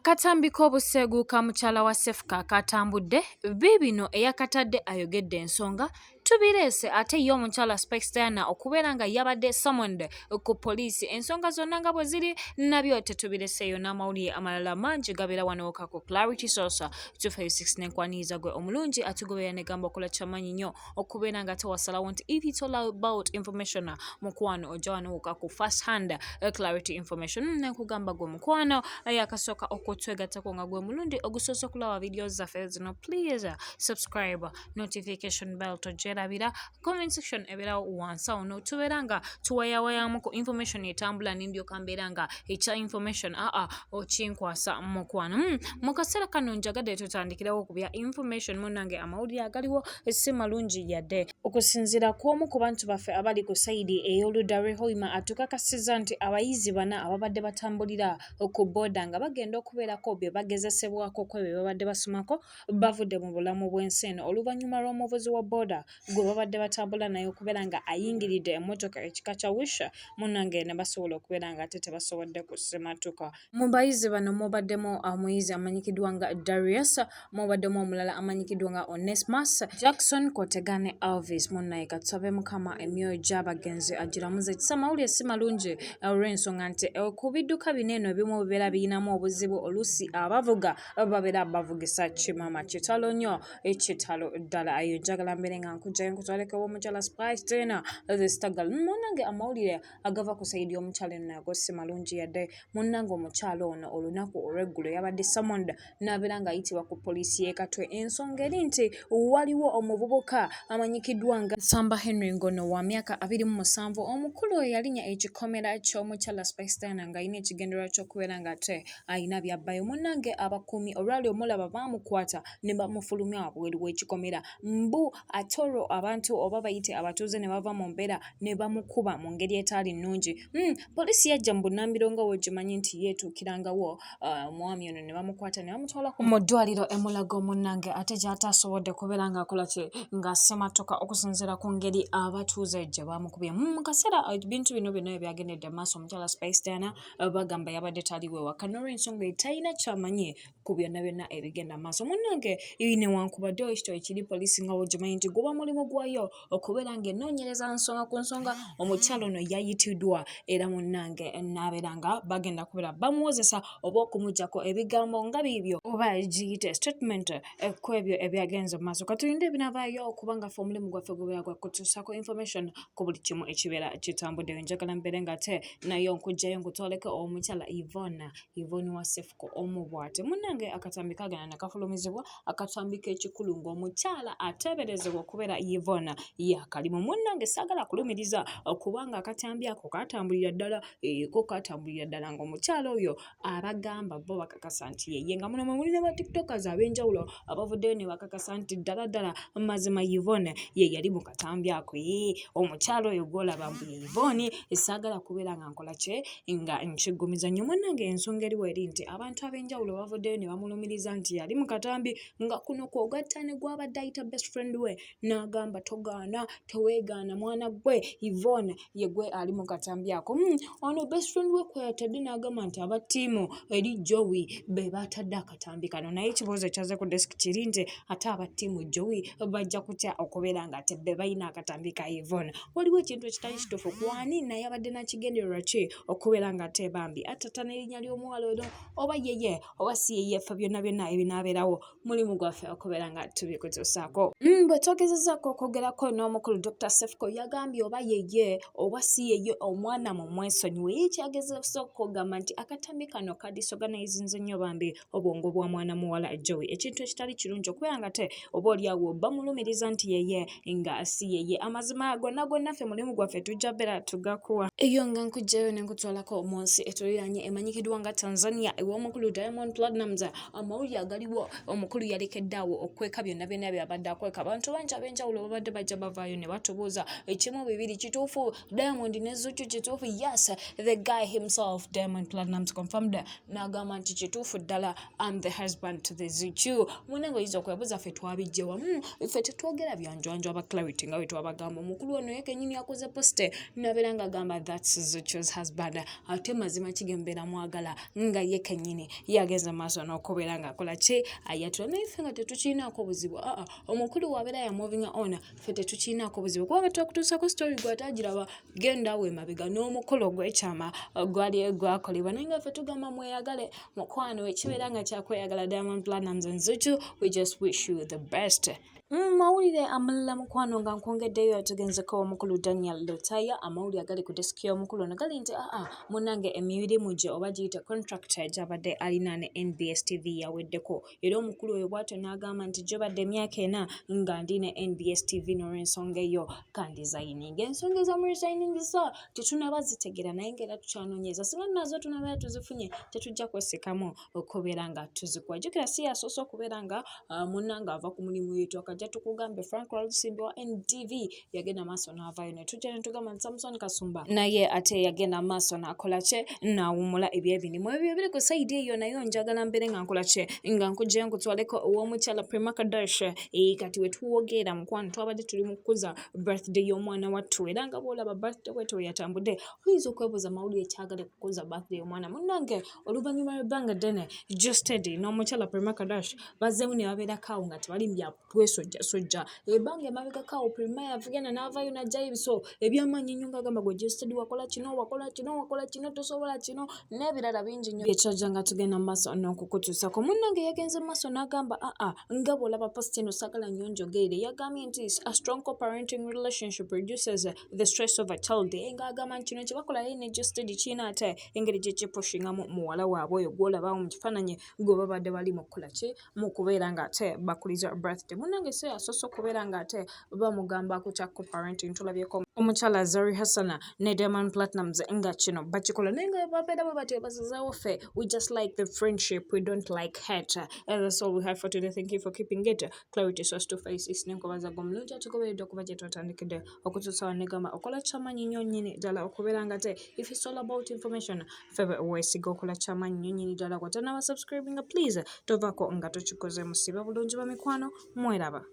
Akatambi k'obuseegu mukyala wa cephcho katambudde biibino eyakatadde ayogedde ensonga tubireese ate ye omukyala Spextana okubeera nga yabadde summoned ku poliisi ensonga zonna nga bwe ziri nabyo tetubireseeyo n'amawulire amalala mangi gabeera wano ku Clarity Source 256 n'enkwaniza gwe omulungi atugoberera ne gamba okola kyamanyi nnyo okubeera nga tewasalawo nti if it's all about information mukwano ojja wano ku first hand Clarity information nenkugamba gwe mukwano yakasooka okutwegattako nga gwe mulundi ogusoose okulaba videos zaffe zino please subscribe notification bell togyerabira comment section ebeerawo wansi awo notubeera nga tuwayawayamu ku information etambula nindyoka mbeera nga ekya information okinkwasa mukwano mu kaseera kano njagadde tutandikirawo ku bya information munnange amawulire agaliwo si malungi yadde okusinziira kw'omu ku bantu baffe abali ku saidi ey'oludda lw'ehoima atukakasiza nti abayizi bana ababadde batambulira ku booda nga bagenda okubeerako bye bagezesebwako kwebyo babadde basomako bavudde mu bulamu bw'ensi eno oluvannyuma lw'omuvuzi wa booda gwe babadde batambula naye okubeera nga ayingiridde emmotoka ekika kya wisha munnange ne basobola okubeera nga ate tebasobodde kusimatuka. Mu bayizi bano mubaddemu omuyizi amanyikiddwa nga Darius, mubaddemu omulala amanyikiddwa nga Onesmus Jackson Kotegane Alvis munnaye katusabe mukama emyoyo gy'abagenzi agiramuze ekisa amawulire si malungi olw'ensonga nti ku bidduka bino eno ebimu bibeera birinamu obuzibu oluusi abavuga babeera bavugisa kimama kitalo nnyo ekitalo ddala ayo njagala mbere nga nkujjayo nkutwaleko omukyala Spextana the stagal munnange amawulire agava ku saidi y'omukyala eno nago si malungi yadde munnange omukyala ono olunaku olw'eggulo yabadde summoned n'abeera nga ayitibwa ku poliisi y'ekatwe ensonga eri nti waliwo omuvubuka amanyikiddwa nga Samba Henry Ngono wa myaka 27 omukulu oyo yalinya ekikomera ky'omukyala Spextana nga alina ekigendererwa ky'okubeera nga ate ayina byabbayo munnange abakuumi olwali omulaba baamukwata ne bamufulumya wabweru w'ekikomera mbu ate olwo abantu oba bayite abatuuze ne bava mu mbeera ne bamukuba mu ngeri etaali nnungi. Poliisi yajja mu bunnambiro nga wegimanyi nti yeetuukirangawo omwami ono ne bamukwata ne bamutwalako mu ddwaliro emulago munnange ate gy'ataasobodde kubeera ng'akola ki ng'asematuka okusinziira ku ngeri abatuuze gye baamukubye. Mu kaseera ebintu bino byonna ebyagendedde maaso omukyala Spextana bagamba yabadde taliwe waka n'olw'ensonga etalina kyamanyi ku byonna byonna ebigenda maaso munnange newankubadde ekito ekiri poliisi nga wegimanyi nti guba mulimu gwayo okubeera ng'enoonyereza nsonga ku nsonga omukyala ono yayitiddwa era munnange n'abeera nga bagenda kubeera bamuwozesa oba okumuggyako ebigambo nga biibyo oba giyite statement ku ebyo ebyagenze mu maaso katulinde ebinaavaayo okubanga ffe omulimu gwaffe gubeera gwa kutuusako information ku buli kimu ekibeera kitambuddeyo njagala mbeere nga ate nayo nkujjayo nkutwaleko omukyala Yvonne wa cephcho omubwate munnange akatambi kagenda ne kafulumizibwa akatambi k'ekikulu ng'omukyala ateeberezebwa okubeera Yvonne yakalimu munnange saagala kulumiriza okubanga akatambi ako katambulira ddala ng'omukyala oyo abagamba bo bakakasa nti yeye nga muno muli ne ba tiktokers ab'enjawulo abavuddeyo ne bakakasa nti ddala mazima Yvonne ye yali mu katambi ako omukyala oyo gw'olaba mbu Yvonne saagala kubeera nga nkola kye nga nkigumiza nnyo munnange ensonga eriwo eri nti abantu ab'enjawulo bavuddeyo ne bamulumiriza nti yali mu katambi nga kuno kwogatta ne gw'abadde ayita best friend we n'agamba togaana teweegaana mwana gwe Yvonne ye gwe ali mu katambi ako ono best friend we kweyatadde n'agamba nti aba ttiimu eri Joey be baatadde akatambi kano naye ekibuuzo ekyaze ku desk kiri nti ate aba ttiimu Joey bajja kutya okubeera nga tebbe balina akatambi ka Yvonne waliwo ekintu ekitali kituufu kwani naye abadde nakigendererwa ki okubeera nga ate bambi atata n'erinnya ly'omuwala ono oba yeye oba si yeye ffe byonna byonna ebinaabeerawo mulimu gwaffe okubeera nga tubikutuusaako bwe twogezezzaako okwogerako n'omukulu Dr. Cephcho yagambye oba yeye oba si yeye omwana mu mwesonyiwe ye kyagezesa okugamba nti akatambi kano kadisorganizinze nnyo bambi obwongo bwa mwana muwala Joey ekintu ekitali kirungi okubeera nga te oba oliawo bamulumiriza nti yeye nga si yeye amazima gonna ffe mulimu gwaffe tujja beera tugakuwa eyo nga nkujjayo ne nkutwalako mu nsi etuliraanye emanyikiddwa nga Tanzania ew'omukulu Diamond Platnumz amawulire agaliwo omukulu yalekeddaawo okweka byonna byonna byabadde akweka abantu bangi ab'enjawulo ebyenjawulo babadde bajja bavaayo ne batubuuza ekimu bibiri kituufu Diamond ne Zuchu kituufu. Yes, the guy himself Diamond Platnumz confirmed n'agamba nti kituufu ddala I'm the husband to the Zuchu. Munange oyinza okwebuuza ffe twabijje wamu ffe tetwogera byanjwanjwa aba clarity nga bwe twabagamba. Omukulu ono ye kennyini yakoze poste n'abeera ng'agamba that's Zuchu's husband. Ate mazima kigembeera mwagala nga ye kennyini yageza maaso n'okubeera ng'akola ki ayatula. Naye ffe nga tetukiinaako buzibu. Omukulu wabeera ya moving on ffe tetukiinaako buzibu kubanga twakutuusako story gw'atagiraba genda we mabega n'omukolo gw'ekyama gwali gwakolebwa. Naye nga ffe tugamba mweyagale mukwano ekibeera nga kyakweyagala Diamond Platnumz and Zuchu. We just wish you the best. Mawulire amalala mukwano nga nkwongeddeyo yatugenzeko omukulu Daniel Lutaya. Amawulire agali ku desiki y'omukulu ono gali nti munange emirimu gye oba giyita contract gy'abadde alina ne NBS TV yaweddeko. Era omukulu oyo bw'atyo n'agamba nti gy'obadde emyaka 4 nga ndi ne NBS TV n'olw'ensonga eyo kandizayininga. Ensonga ezamu resigninga tetunaba zitegeera naye ng'era tukyanoonyeza. Singa nazo tunabeera tuzifunye tetujja kwesikamu okubeera nga tuzikuwa. Jjukira si yasoose okubeera nga munnange ava ku mulimu yeetu akajja tukugambe Frank Walusimbi wa NTV yagenda maaso n'avaayo ne tujja ne tugamba nti Samson Kasumba naye ate yagenda maaso n'akola kye n'awummula eby'ebirimu ebyo ebiri ku sayidi eyo. Naye njagala mbeere nga nkola kye nga nkugjeyo nkutwaleko ow'omukyala Prima Kardashian. Kati we tuwogeera mukwano twabadde tuli mu kukuza birthday y'omwana wattu era nga bw'olaba birthday bw'etyo we yatambudde oyinza okwebuuza mawulire ekyagala kukuza birthday y'omwana munnange. Oluvannyuma lw'ebbanga ddene Justedi n'omukyala Prima Kardashian bazzeemu ne babeerako awo nga tebali bya sojja ebbanga emabega kawo Prima yavugana n'avaayo n'ajjayo ebiso ebyamaanyi nnyo ng'agamba gwe Justedi wakola kino tosobola kino n'ebirala bingi nnyo byekyajja nga tugenda mu maaso n'okukutuusako. Munnange yagenze mu maaso n'agamba nga bw'olaba post eno saagala nnyo njogerere. Yagambye nti a strong co-parenting relationship reduces the stress of a child. Ng'agamba nti kino kye bakola ye ne Justedi kiina ate engeri gye kipushingamu muwala waabwe oyo gw'olabawo mu kifaananyi gwe babadde bali mu kukola ki mu kubeera ng'ate bakuliza birthday. Munnange se yasoose okubeera ng'ate bamugamba ku kya co-parenting. Tulabyeko omukyala Zari Hassana ne Diamond Platnumz nga kino bakikola naye nga babeera bwe batyo basazeewo ffe we just like the friendship, we don't like hate. And that's all we have for today. Thank you for keeping it Clarity Source to Face is nenkobaza gomulungi atugoberedde okuba gye twatandikidde okutuusawo negamba okola kyamaanyi nnyo nnyini ddala okubeera nga te if it's all about information febe weesiga okola kyamaanyi nnyo nnyini ddala kwatanaba subscribing please tovaako nga tokikoze musiba bulungi ba mikwano mweraba.